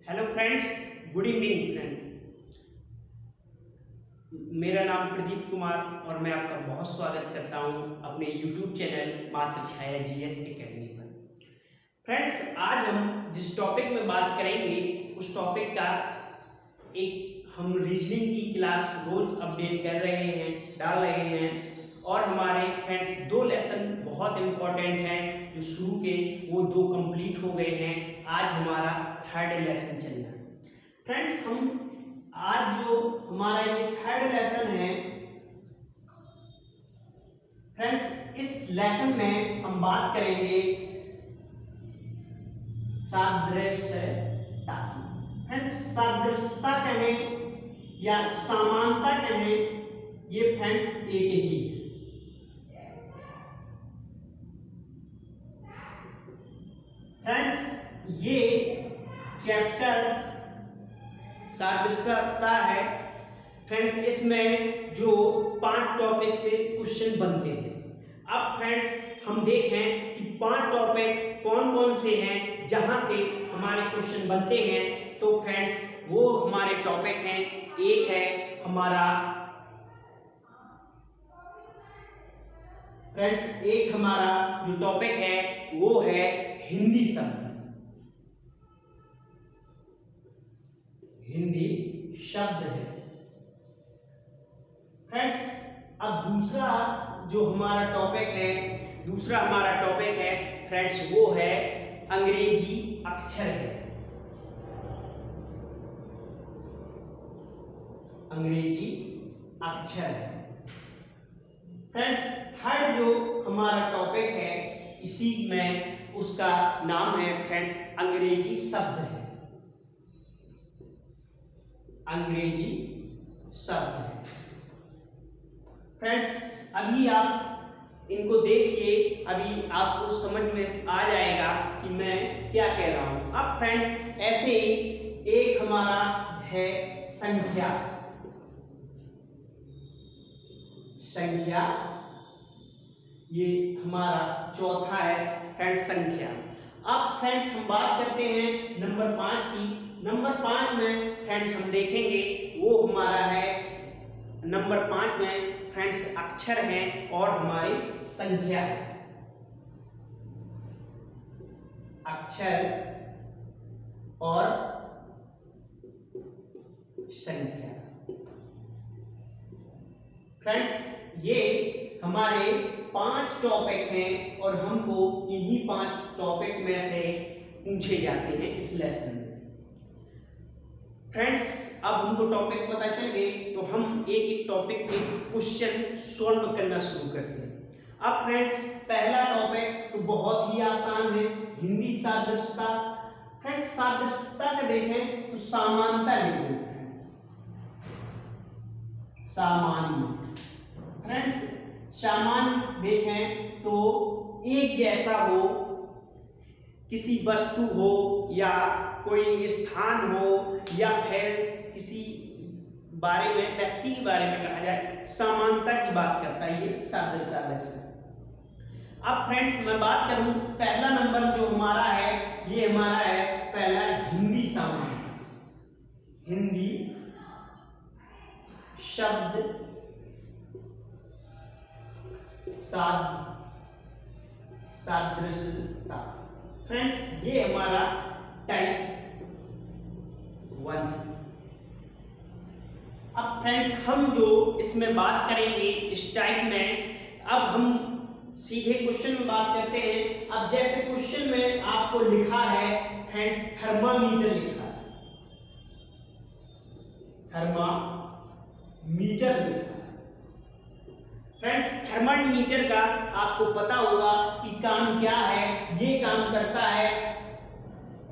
Hello friends, good evening friends. मेरा नाम प्रदीप कुमार और मैं आपका बहुत स्वागत करता हूं अपने यूट्यूब चैनल मात्र छाया जीएस एकेडमी पर। फ्रेंड्स, आज हम जिस टॉपिक में बात करेंगे उस टॉपिक का एक हम रीजनिंग की क्लास रोज अपडेट कर रहे हैं, डाल रहे हैं और हमारे फ्रेंड्स 2 लेसन बहुत इम्पोर्टेंट हैं जो शुरू के वो 2 कंप्लीट हो गए हैं। आज हमारा 3rd लेसन चल रहा है। फ्रेंड्स, हम आज जो हमारा ये 3rd लेसन है फ्रेंड्स, इस लेसन में हम बात करेंगे सादृश्यता। फ्रेंड्स, सादृश्यता कहें या समानता कहें, ये फ्रेंड्स एक ही है। फ्रेंड्स, ये चैप्टर सादृश्यता है। फ्रेंड्स, इसमें जो 5 टॉपिक से क्वेश्चन बनते हैं। अब फ्रेंड्स, हम देखें कि 5 टॉपिक कौन कौन से हैं जहां से हमारे क्वेश्चन बनते हैं। तो फ्रेंड्स, वो हमारे टॉपिक हैं। एक है हमारा फ्रेंड्स, एक हमारा जो टॉपिक है वो है हिंदी शब्द। हिंदी शब्द है फ्रेंड्स। अब दूसरा हमारा टॉपिक है फ्रेंड्स, वो है अंग्रेजी अक्षर है। अंग्रेजी अक्षर है फ्रेंड्स। 3rd जो हमारा टॉपिक है इसी में उसका नाम है फ्रेंड्स अंग्रेजी शब्द है। अंग्रेजी शब्द है फ्रेंड्स। अभी आप इनको देखिए, अभी आपको समझ में आ जाएगा कि मैं क्या कह रहा हूं। अब फ्रेंड्स, ऐसे ही एक हमारा है संख्या। संख्या ये हमारा चौथा है फ्रेंड्स, संख्या। अब फ्रेंड्स, हम बात करते हैं नंबर 5 की। नंबर 5 में फ्रेंड्स हम देखेंगे वो हमारा है नंबर 5 में फ्रेंड्स अक्षर हैं और हमारी संख्या है। अक्षर और संख्या फ्रेंड्स, ये हमारे 5 टॉपिक हैं और हमको इन्हीं 5 टॉपिक में से पूछे जाते हैं इस लेसन में। फ्रेंड्स, अब हमको टॉपिक पता चल गए तो हम एक एक टॉपिक के क्वेश्चन सॉल्व करना शुरू करते हैं। अब फ्रेंड्स, पहला टॉपिक तो बहुत ही आसान है, हिंदी सादृश्यता। फ्रेंड्स, सादृश्यता का देखें तो समानता लिखें फ्रेंड्स। सामान्य फ्रेंड्स, सामान्य देखें तो एक जैसा हो, किसी वस्तु हो या कोई स्थान हो या फिर किसी बारे में, व्यक्ति के बारे में कहा जाए, समानता की बात करता है ये सादृश्यता लेसन। अब फ्रेंड्स, मैं बात करूं पहला नंबर जो हमारा है ये हमारा है पहला हिंदी सामान्य। हिंदी शब्द सादृश्यता। फ्रेंड्स, ये हमारा टाइप 1। अब फ्रेंड्स, हम जो इसमें बात करेंगे इस टाइप में, अब हम सीधे क्वेश्चन में बात करते हैं। अब जैसे क्वेश्चन में आपको लिखा है फ्रेंड्स थर्मामीटर लिखा है, थर्मामीटर लिखा है फ्रेंड्स। थर्मामीटर का आपको पता होगा कि काम क्या है। ये काम करता है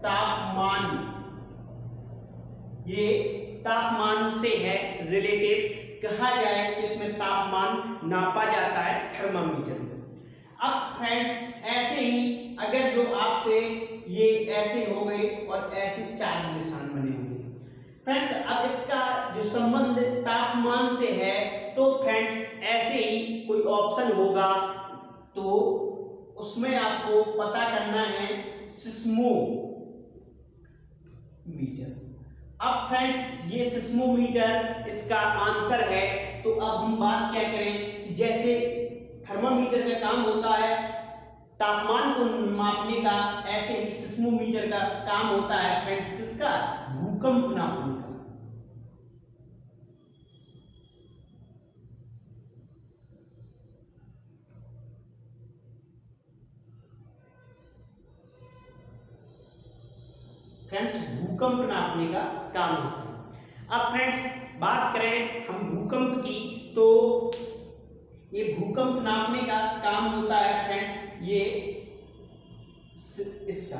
तापमान। ये तापमान से है रिलेटेड, कहा जाए तो इसमें तापमान नापा जाता है थर्मामीटर में। अब फ्रेंड्स, ऐसे ही अगर जो आपसे ये ऐसे हो गए और ऐसे 4 निशान बने होंगे फ्रेंड्स। अब इसका जो संबंध तापमान से है तो फ्रेंड्स ऐसे ही कोई ऑप्शन होगा तो उसमें आपको पता करना है सिस्मो मीटर। अब फ्रेंड्स ये सिस्मोमीटर इसका आंसर है। तो अब हम बात क्या करें कि जैसे थर्मामीटर का काम होता है तापमान को मापने का, ऐसे ही सिस्मोमीटर का काम होता है फ्रेंड्स किसका, भूकंप नापने का। फ्रेंड्स भूकंप नापने का काम होता है। अब फ्रेंड्स बात करें हम भूकंप की, तो ये भूकंप नापने का काम होता है फ्रेंड्स ये इसका,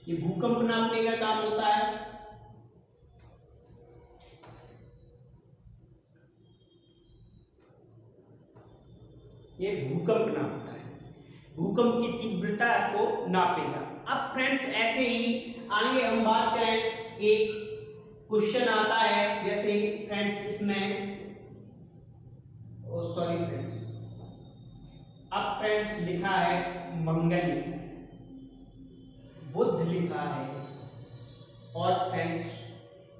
ये भूकंप नापने का काम होता है। ये भूकंप नापता है, भूकंप की तीव्रता को नापेगा। अब फ्रेंड्स ऐसे ही आगे हम बात करें, एक क्वेश्चन आता है जैसे फ्रेंड्स इसमें, सॉरी फ्रेंड्स, अब फ्रेंड्स लिखा है मंगल, बुध लिखा है, और फ्रेंड्स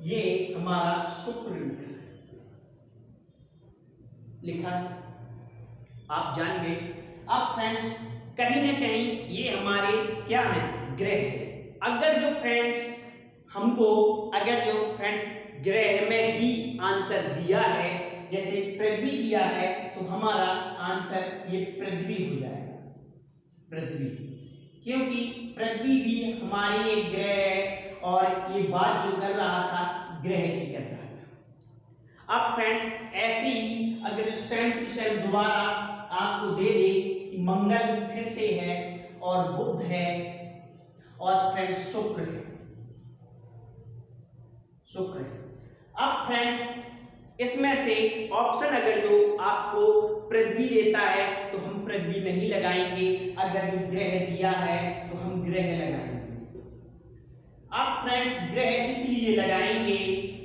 ये हमारा शुक्र लिखा है, आप जान गए। अब फ्रेंड्स कहीं ना कहीं ये हमारे क्या है, ग्रह है। अगर जो फ्रेंड्स हमको, अगर जो फ्रेंड्स ग्रह में ही आंसर दिया है, जैसे पृथ्वी दिया है, तो हमारा आंसर ये पृथ्वी हो जाएगा, पृथ्वी, क्योंकि पृथ्वी भी हमारी एक ग्रह है और ये बात जो कर रहा था ग्रह की कर रहा था। अब फ्रेंड्स ऐसे ही अगर सेम टू सेम दोबारा आपको दे दे कि मंगल फिर से है और बुध है और फ्रेंड्स शुक्र है, शुक्र है। अब फ्रेंड्स इसमें से ऑप्शन अगर जो आपको पृथ्वी देता है तो हम पृथ्वी नहीं लगाएंगे, अगर जो ग्रह दिया है तो हम ग्रह लगाएंगे। अब फ्रेंड्स ग्रह इसलिए लगाएंगे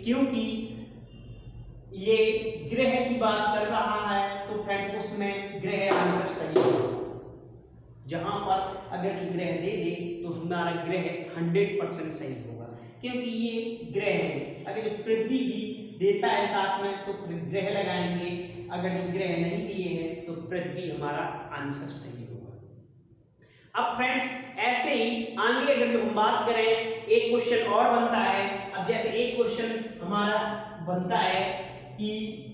क्योंकि ये ग्रह की बात कर रहा है, तो फ्रेंड्स उसमें ग्रह आंसर सही है। जहां पर अगर जो ग्रह दे दे तो हमारा ग्रह 100% सही होगा, क्योंकि ये ग्रह है। अगर जो पृथ्वी भी देता है साथ में तो ग्रह लगाएंगे, अगर जो ग्रह नहीं दिए हैं तो पृथ्वी हमारा आंसर सही होगा। अब फ्रेंड्स ऐसे ही आगे अगर जो हम बात करें, एक क्वेश्चन और बनता है। अब जैसे एक क्वेश्चन हमारा बनता है कि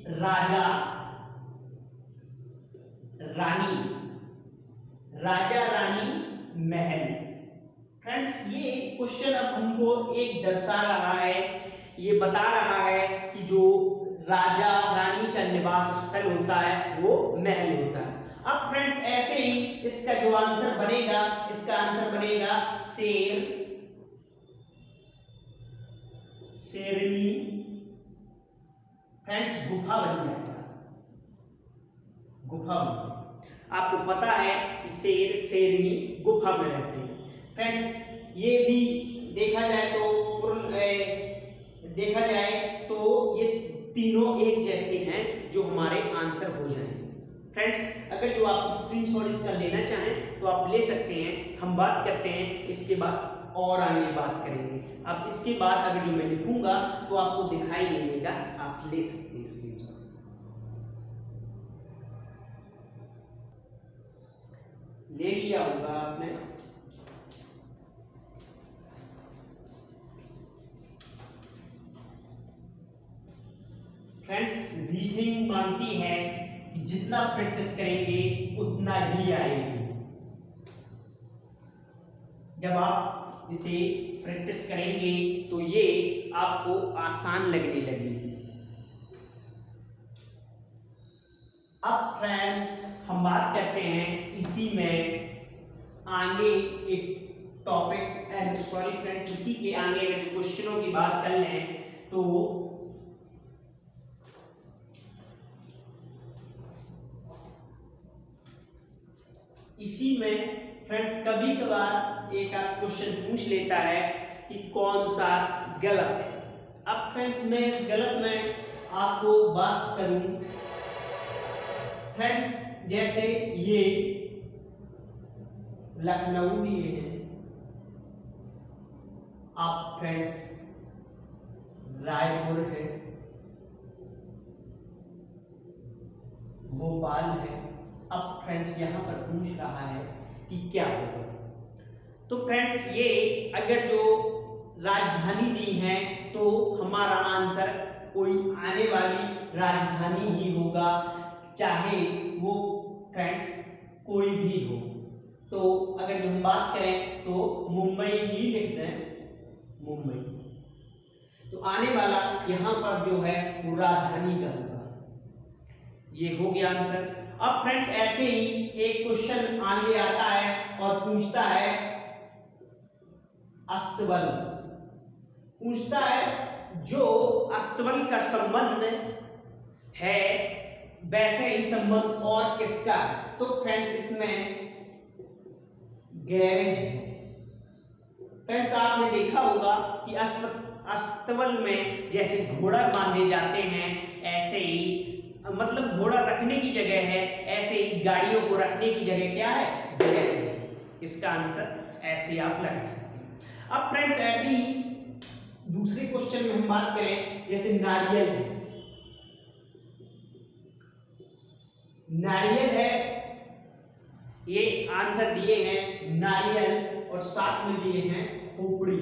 राजा रानी, राजा रानी महल। फ्रेंड्स ये क्वेश्चन अब हमको एक दर्शा रहा है, ये बता रहा है कि जो राजा रानी का निवास स्थल होता है वो महल होता है। अब फ्रेंड्स ऐसे ही इसका जो आंसर बनेगा, इसका आंसर बनेगा शेर, शेरनी, फ्रेंड्स गुफा बन जाएगा, गुफा बन जाएगा। आपको पता है कि शेर शेरनी गुफा में रहते हैं। फ्रेंड्स ये भी देखा जाए तो ये तीनों एक जैसे हैं जो हमारे आंसर हो जाएंगे। फ्रेंड्स अगर जो आप स्क्रीनशॉट इसका लेना चाहें तो आप ले सकते हैं, हम बात करते हैं इसके बाद और आगे बात करेंगे। अब इसके बाद अगर जो मैं लिखूंगा तो आपको दिखाई नहीं देगा, आप ले सकते हैं स्क्रीनशॉट। ले लिया होगा आपने। फ्रेंड्स रीडिंग मानती है कि जितना प्रैक्टिस करेंगे उतना ही आएगी। जब आप इसे प्रैक्टिस करेंगे तो ये आपको आसान लगने लगेगी। अब फ्रेंड्स हम बात करते हैं इसी में आगे एक टॉपिक, एंड सॉरी फ्रेंड्स इसी के आगे अगर क्वेश्चनों की बात कर लें तो इसी में फ्रेंड्स कभी कभार एक आध क्वेश्चन पूछ लेता है कि कौन सा गलत है। अब फ्रेंड्स मैं इस गलत में आपको बात करूं, फ्रेंड्स जैसे ये लखनऊ दिए हैं, अब फ्रेंड्स रायपुर है, भोपाल है। अब फ्रेंड्स यहाँ पर पूछ रहा है कि क्या होगा। तो फ्रेंड्स ये अगर जो राजधानी दी है तो हमारा आंसर कोई आने वाली राजधानी ही होगा, चाहे वो फ्रेंड्स कोई भी हो। तो अगर हम बात करें तो मुंबई ही लिख दें, मुंबई। तो आने वाला यहाँ पर जो है वो राजधानी का होगा। ये हो गया आंसर। अब फ्रेंड्स ऐसे ही एक क्वेश्चन आगे आता है और पूछता है अस्तबल, पूछता है जो अस्तबल का संबंध है वैसे ही संबंध और किसका है। तो फ्रेंड्स इसमें गैरेज है। फ्रेंड्स आपने देखा होगा कि अस्तबल में जैसे घोड़ा बांधे जाते हैं, ऐसे ही मतलब घोड़ा रखने की जगह है, ऐसे ही गाड़ियों को रखने की जगह क्या है, गैरेज है। इसका आंसर ऐसे आप लगा सकते हैं। अब फ्रेंड्स ऐसे ही दूसरे क्वेश्चन में हम बात करें, जैसे नारियल है, नारियल है, ये आंसर दिए हैं नारियल और साथ में दिए हैं खोपड़ी।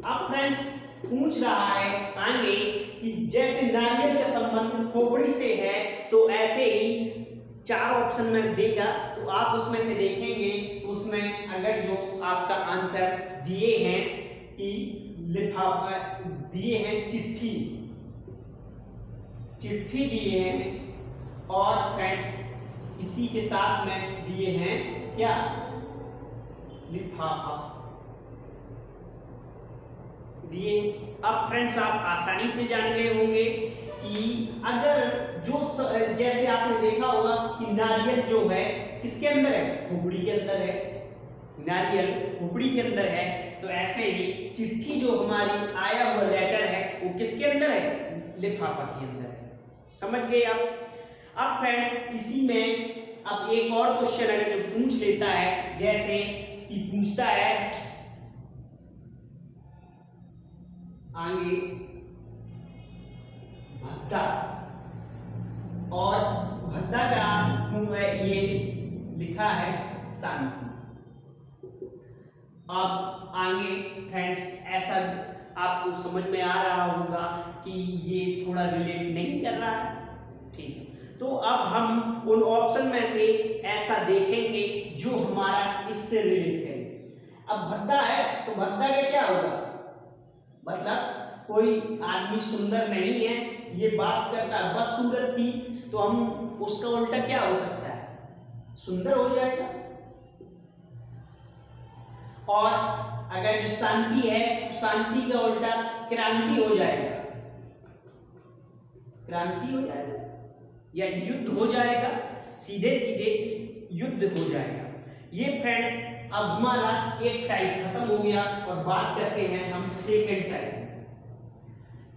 अब फ्रेंड्स पूछ रहा है आगे कि जैसे नारियल का संबंध खोपड़ी से है, तो ऐसे ही 4 ऑप्शन में देगा, तो आप उसमें से देखेंगे तो उसमें अगर जो आपका आंसर दिए हैं कि लिफाफा दिए हैं, चिट्ठी, चिट्ठी दिए हैं और फ्रेंड्स इसी के साथ में दिए हैं क्या, लिफाफा दिए। अब फ्रेंड्स आप आसानी से जान गए होंगे कि अगर जो जैसे आपने देखा होगा कि नारियल जो है किसके अंदर है, खोपड़ी के अंदर है, नारियल खोपड़ी के अंदर है, तो ऐसे ही चिट्ठी जो हमारी आया हुआ लेटर है वो किसके अंदर है, लिफाफा के अंदर है। समझ गए आप। अब फ्रेंड्स इसी में अब एक और क्वेश्चन अगर जो पूछ लेता है, जैसे कि पूछता है आगे भद्दा, और भद्दा का ये लिखा है शांति। अब आगे फ्रेंड्स ऐसा आपको समझ में आ रहा होगा कि ये थोड़ा रिलेट नहीं कर रहा है, ठीक है। तो अब हम उन ऑप्शन में से ऐसा देखेंगे जो हमारा इससे रिलेट करे। अब भद्दा है तो भद्दा का क्या होगा, मतलब कोई आदमी सुंदर नहीं है, ये बात करता है बदसूरत थी, तो हम उसका उल्टा क्या हो सकता है, सुंदर हो जाएगा। और अगर जो शांति है, शांति का उल्टा क्रांति हो जाएगा, क्रांति हो जाएगा या युद्ध हो जाएगा, सीधे सीधे युद्ध हो जाएगा। ये फ्रेंड्स अब हमारा एक टाइप खत्म हो गया और बात करते हैं हम second type.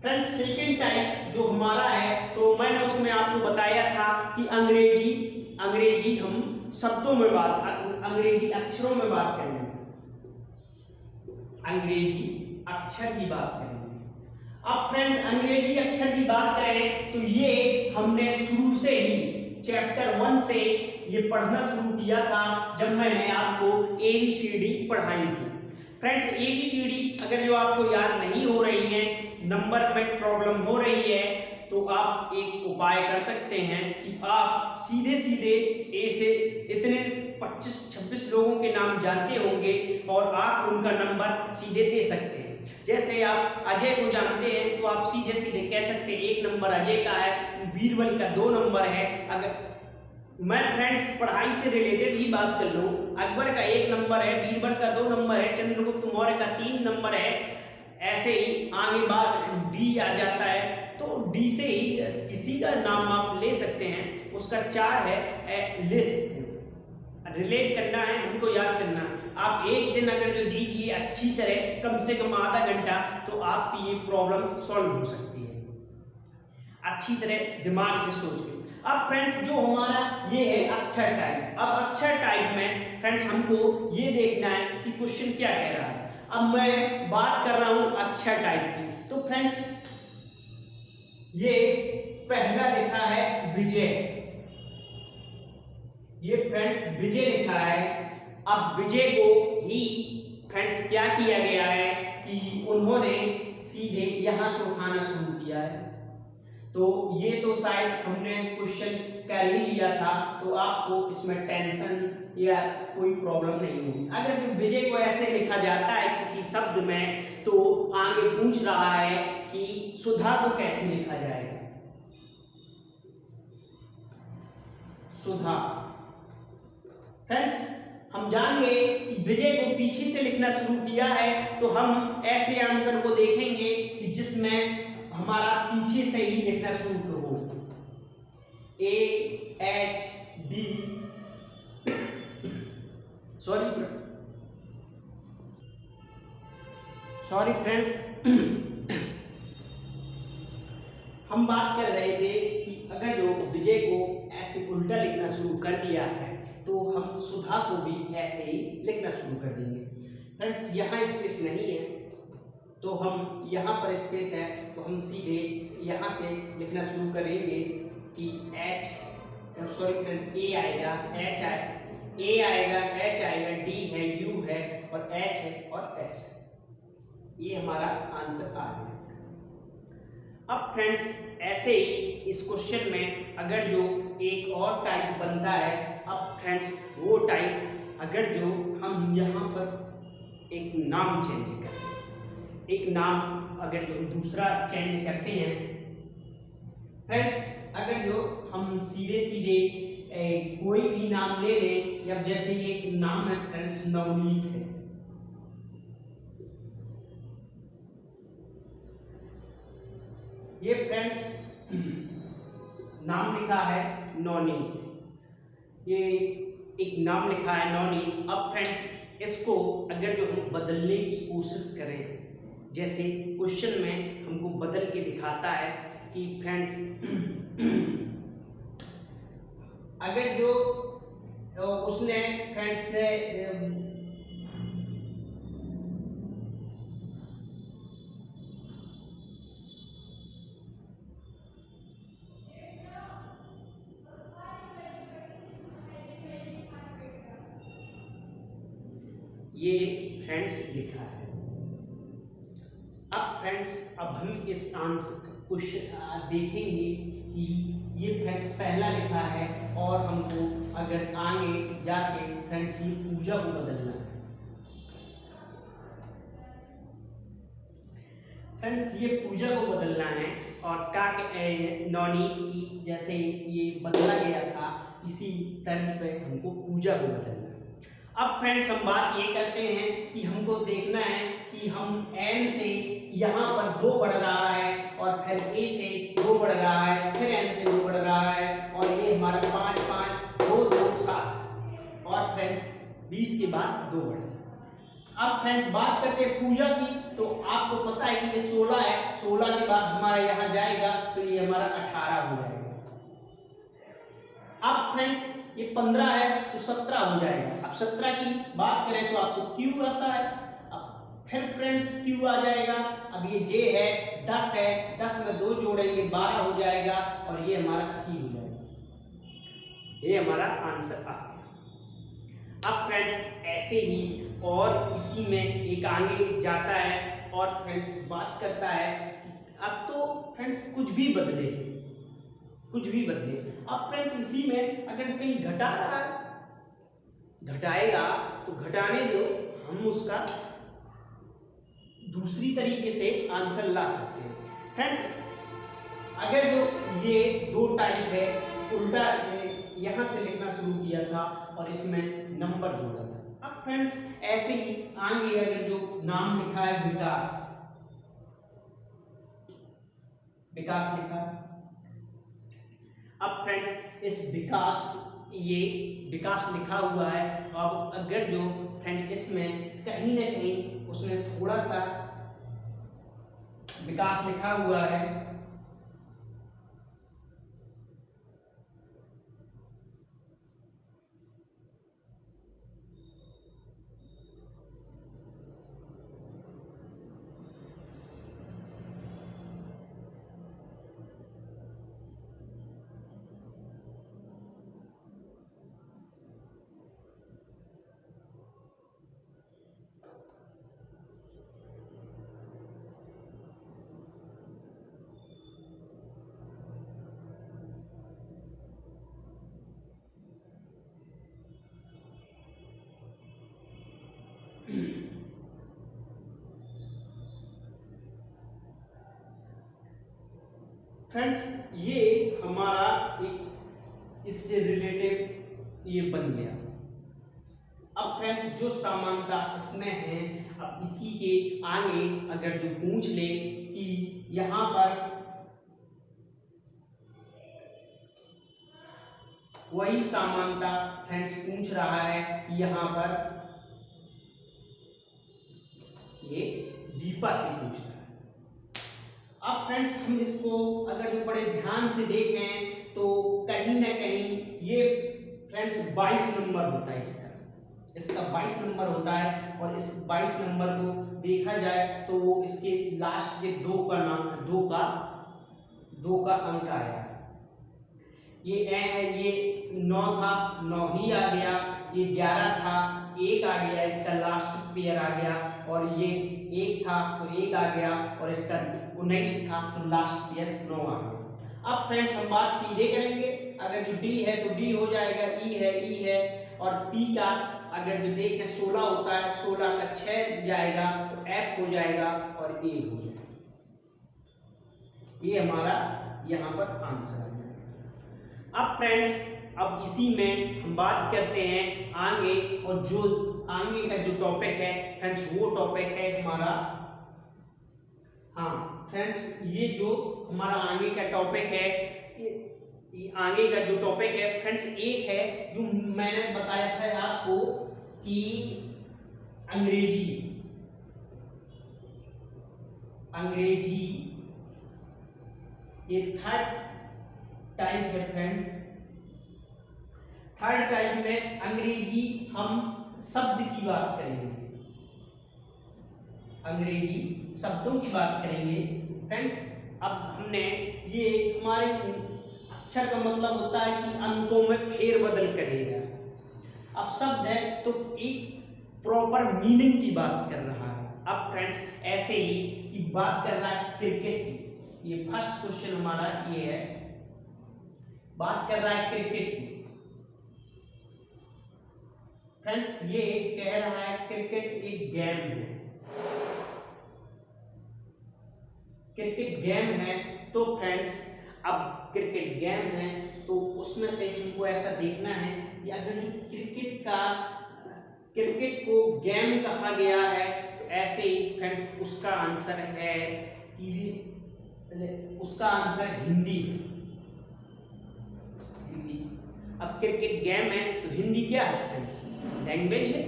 Friends second type जो हमारा है, तो मैंने उसमें आपको बताया था कि अंग्रेजी हम शब्दों में बात, अंग्रेजी अक्षरों में बात करेंगे, अंग्रेजी अक्षर की बात करेंगे। अब फ्रेंड अंग्रेजी अक्षर की बात करें तो ये हमने शुरू से ही चैप्टर 1 से ये पढ़ना शुरू किया था जब मैंने आपको ABCD पढ़ाई थी। फ्रेंड्स ABCD अगर जो आपको याद नहीं हो रही है, नंबर में प्रॉब्लम हो रही है, तो आप एक उपाय कर सकते हैं कि आप सीधे सीधे ए से इतने 25-26 लोगों के नाम जानते होंगे और आप उनका नंबर सीधे दे सकते हैं। जैसे आप अजय को जानते हैं तो आप सीधे सीधे कह सकते हैं 1 नंबर अजय का है, बीरबल का 2 नंबर है। अगर मैं फ्रेंड्स पढ़ाई से रिलेटेड ही बात कर लूं, अकबर का 1 नंबर है, बीरबल का 2 नंबर है, चंद्रगुप्त मौर्य का 3 नंबर है, ऐसे ही आगे बात डी आ जाता है, तो डी से ही किसी का नाम आप ले सकते हैं, उसका 4 है, ले सकते हैं। रिलेट करना है, हमको याद करना है। आप एक दिन अगर जो दीजिए अच्छी तरह, कम से कम आधा घंटा, तो आपकी ये प्रॉब्लम सॉल्व हो सकती है अच्छी तरह दिमाग से सोच के। अब फ्रेंड्स जो हमारा ये है अक्षर टाइप, अब अक्षर टाइप में फ्रेंड्स हमको ये देखना है कि क्वेश्चन क्या कह रहा है। अब मैं बात कर रहा हूं अक्षर टाइप की, तो फ्रेंड्स ये पहला लिखा है विजय, ये फ्रेंड्स विजय लिखा है। अब विजय को ही फ्रेंड्स क्या किया गया है कि उन्होंने सीधे यहां से उठाना शुरू किया है। तो ये तो शायद हमने क्वेश्चन कर ही लिया था, तो आपको इसमें टेंशन या कोई प्रॉब्लम नहीं होगी। अगर जो विजय को ऐसे लिखा जाता है किसी शब्द में, तो आगे पूछ रहा है कि सुधा को कैसे लिखा जाएगा। सुधा फ्रेंड्स हम जानेंगे कि विजय को पीछे से लिखना शुरू किया है, तो हम ऐसे आंसर को देखेंगे कि जिसमें हमारा पीछे से ही लिखना शुरू हो। A H D sorry friends हम बात कर रहे थे कि अगर जो विजय को ऐसे उल्टा लिखना शुरू कर दिया है, तो हम सुधा को भी ऐसे ही लिखना शुरू कर देंगे। फ्रेंड्स यहाँ स्पेस नहीं है, तो हम यहाँ पर स्पेस है, तो हम सीधे यहाँ से लिखना शुरू करेंगे कि ए आएगा, ए आएगा, एच आएगा, डी है, यू है और एच है और एस। ये हमारा आंसर आ गया। अब फ्रेंड्स ऐसे ही इस क्वेश्चन में अगर जो एक और टाइप बनता है, अब फ्रेंड्स वो टाइप अगर जो हम यहाँ पर एक नाम चेंज करते हैं, एक नाम अगर जो दूसरा चेंज करते हैं फ्रेंड्स, अगर जो हम सीधे सीधे कोई भी नाम ले लें, या जैसे ये एक नाम है फ्रेंड्स नवनीत है, ये फ्रेंड्स नाम लिखा है नवनीत, ये एक नाम लिखा है नवनीत। अब फ्रेंड्स इसको अगर जो हम बदलने की कोशिश करें, जैसे क्वेश्चन में हमको बदल के दिखाता है कि फ्रेंड्स अगर जो उसने फ्रेंड्स से ये फ्रेंड्स लिखा है। अब फ्रेंड्स अब हम इस आंसर क्वेश्चन देखेंगे कि ये फ्रेंड्स पहला लिखा है, और हमको अगर आगे जाके फ्रेंड्स ये पूजा को बदलना है। फ्रेंड्स ये पूजा को बदलना है, और काक नवनीत की जैसे ये बदला गया था, इसी तर्ज पे हमको पूजा को बदलना है। अब फ्रेंड्स हम बात ये करते हैं कि हमको देखना है कि हम एन से यहाँ पर 2 बढ़ रहा है, और फिर ए से 2 बढ़ रहा है, फिर एन से 2 बढ़ रहा है, और ये हमारा 5 5 2 2 7, और फिर 20 के बाद 2 बढ़। अब फ्रेंड्स बात करते हैं पूजा की, तो आपको पता है कि ये 16 है, 16 के बाद हमारा यहाँ जाएगा तो ये हमारा 18 हो जाएगा। अब फ्रेंड्स ये 15 है तो 17 हो जाएगा। अब 17 की बात करें तो आपको क्यू आता है, अब फिर फ्रेंड्स क्यू आ जाएगा। अब ये जे है 10 है, 10 में 2 जोड़ेंगे 12 हो जाएगा, और ये हमारा सी हो जाएगा। ये हमारा आंसर आ गया। अब फ्रेंड्स ऐसे ही और इसी में एक आगे जाता है, और फ्रेंड्स बात करता है कि अब तो फ्रेंड्स कुछ भी बदले, कुछ भी बदले। अब फ्रेंड्स इसी में अगर कहीं घटा रहा है, घटाएगा तो घटाने दो, हम उसका दूसरी तरीके से आंसर ला सकते हैं। फ्रेंड्स अगर जो ये 2 टाइप है, उल्टा यहाँ से लिखना शुरू किया था और इसमें नंबर जोड़ा था। अब फ्रेंड्स ऐसे ही आगे अगर जो नाम लिखा है विकास, विकास लिखा। अब फ्रेंड्स इस विकास, ये विकास लिखा हुआ है। अब अगर जो फ्रेंड इसमें कहीं ना कहीं उसने थोड़ा सा विकास लिखा हुआ है, फ्रेंड्स ये हमारा एक इससे रिलेटेड ये बन गया। अब फ्रेंड्स जो समानता इसमें है, अब इसी के आगे अगर जो पूछ ले कि यहाँ पर वही समानता फ्रेंड्स पूछ रहा है कि यहाँ पर ये दीपा से पूछ रहा है। अब फ्रेंड्स हम इसको अगर जो बड़े ध्यान से देखें तो कहीं ना कहीं ये फ्रेंड्स 22 नंबर होता है इसका 22 नंबर होता है। और इस 22 नंबर को देखा जाए तो इसके लास्ट के दो का अंक आया। ये 9 था, 9 ही आ गया। ये 11 था, 1 आ गया, इसका लास्ट पेयर आ गया। और ये 1 था तो 1 आ गया, और इसका 19 था तो लास्ट पेयर 9 आ गया। अब फ्रेंड्स हम बात सीधे करेंगे। अगर जो डी है तो डी हो जाएगा, ई है, और पी का अगर जो देखें 16 होता है, 16 का 6 जाएगा तो एफ हो जाएगा और ए हो जाएगा। ये हमारा यहाँ पर आंसर है। अब फ्रेंड्स अब इसी में हम बात करते हैं आगे, और जो आगे का जो टॉपिक है फ्रेंड्स वो टॉपिक है हमारा, हाँ फ्रेंड्स ये जो हमारा आगे का टॉपिक है, ये आगे का जो टॉपिक है फ्रेंड्स एक है जो मैंने बताया था आपको कि अंग्रेजी ये थर्ड टाइप है फ्रेंड्स। थर्ड टाइप में अंग्रेजी हम शब्द की बात करेंगे, अंग्रेजी शब्दों की बात करेंगे फ्रेंड्स। अब हमने ये हमारे अक्षर का मतलब होता है कि अंकों में फेरबदल करेगा। अब शब्द है तो एक प्रॉपर मीनिंग की बात कर रहा है। अब फ्रेंड्स ऐसे ही कि बात कर रहा है क्रिकेट की, ये फर्स्ट क्वेश्चन हमारा ये है, बात कर रहा है क्रिकेट की। फ्रेंड्स ये कह रहा है क्रिकेट एक गेम है, क्रिकेट गेम है। तो फ्रेंड्स अब क्रिकेट गेम है तो उसमें से हमको ऐसा देखना है कि अगर जो क्रिकेट को गेम कहा गया है तो ऐसे ही फ्रेंड्स उसका आंसर है कि उसका आंसर हिंदी है, हिंदी। अब क्रिकेट गेम है तो हिंदी क्या है फ्रेंड्स? लैंग्वेज है।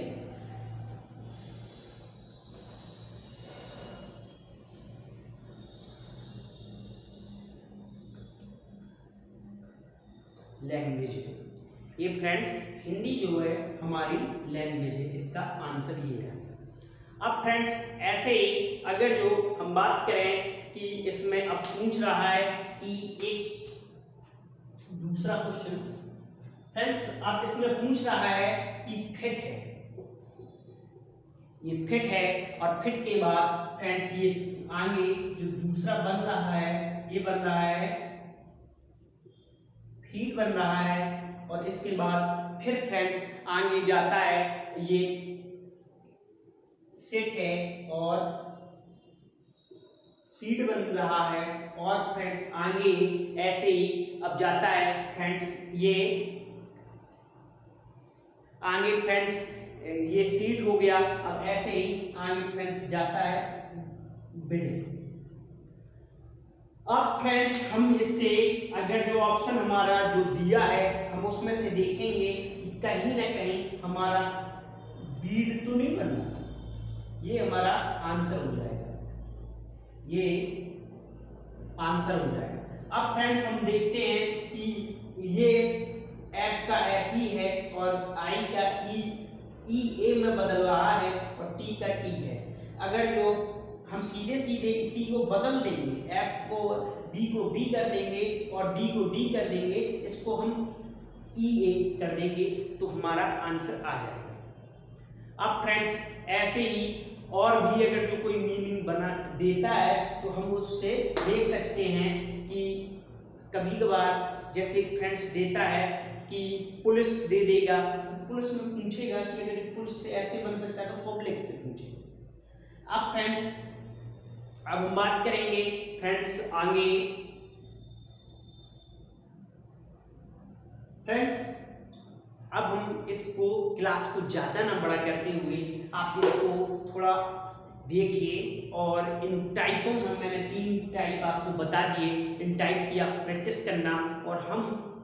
लैंग्वेज है ये फ्रेंड्स, हिंदी जो है हमारी लैंग्वेज है, इसका आंसर ये है। अब फ्रेंड्स ऐसे ही अगर जो हम बात करें कि इसमें अब पूछ रहा है कि एक दूसरा क्वेश्चन फ्रेंड्स, अब इसमें पूछ रहा है कि फिट है, ये फिट है। और फिट के बाद फ्रेंड्स ये आगे जो दूसरा बन रहा है ये बन रहा है फीट बन रहा है। और इसके बाद फिर फ्रेंड्स आगे जाता है ये सेट है और सीट बन रहा है। और फ्रेंड्स आगे ऐसे ही अब जाता है फ्रेंड्स ये आगे फ्रेंड्स ये सीट हो गया। अब ऐसे ही आगे फ्रेंड्स जाता है बिल्डिंग। अब फ्रेंड्स हम इससे अगर जो ऑप्शन हमारा जो दिया है हम उसमें से देखेंगे कि कहीं ना कहीं हमारा बीड तो नहीं बनना, ये हमारा आंसर हो जाएगा, ये आंसर हो जाएगा। अब फ्रेंड्स हम देखते हैं कि ये एफ का एफ ही है और आई का ई ए में बदल रहा है और टी का टी है। अगर जो हम सीधे सीधे इसी को बदल देंगे, एफ को बी कर देंगे और डी को डी कर देंगे, इसको हम ई ए कर देंगे तो हमारा आंसर आ जाएगा। अब फ्रेंड्स ऐसे ही और भी अगर जो कोई मीनिंग बना देता है तो हम उससे देख सकते हैं कि कभी कभार जैसे फ्रेंड्स देता है कि पुलिस दे देगा तो पुलिस में पूछेगा कि अगर पुलिस से ऐसे बन सकता है तो पब्लिक से पूछेगा। अब फ्रेंड्स अब हम बात करेंगे फ्रेंड्स आगे फ्रेंड्स, अब हम इसको क्लास को ज़्यादा ना बड़ा करते हुए आप इसको थोड़ा देखिए, और इन टाइपों में मैंने 3 टाइप आपको बता दिए, इन टाइप की आप प्रैक्टिस करना। और हम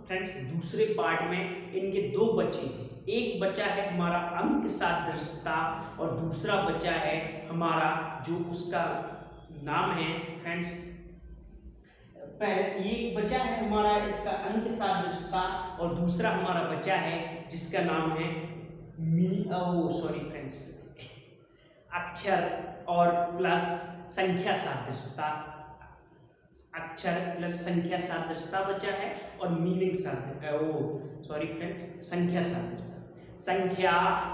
फ्रेंड्स दूसरे पार्ट में इनके 2 बचे हैं, एक बचा है हमारा अंक सादृश्यता और दूसरा बचा है हमारा जो उसका नाम है फ्रेंड्स, पहले ये बचा है हमारा इसका अंक सादृश्यता और दूसरा हमारा बचा है जिसका नाम है सॉरी फ्रेंड्स, अक्षर और प्लस संख्या सादृश्यता। अक्षर प्लस संख्या सादृश्यता बचा है और मीनिंग सॉरी फ्रेंड्स, संख्या सादृश्यता, संख्या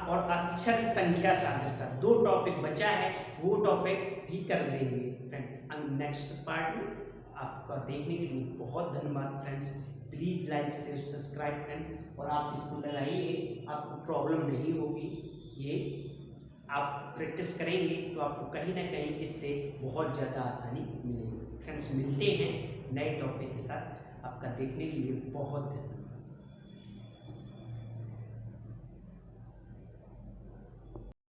और अक्षर संख्या सादृश्यता 2 टॉपिक बचा है, वो टॉपिक भी कर देंगे फ्रेंड्स नेक्स्ट पार्ट में। आपका देखने के लिए बहुत धन्यवाद friends. Please like share subscribe friends, और आप इसको लगाइए, आपको प्रॉब्लम नहीं होगी। ये आप प्रैक्टिस करेंगे तो आपको कहीं ना कहीं इससे बहुत ज़्यादा आसानी मिलेगी फ्रेंड्स। मिलते हैं नए टॉपिक के साथ, आपका देखने के लिए बहुत धन्यवाद।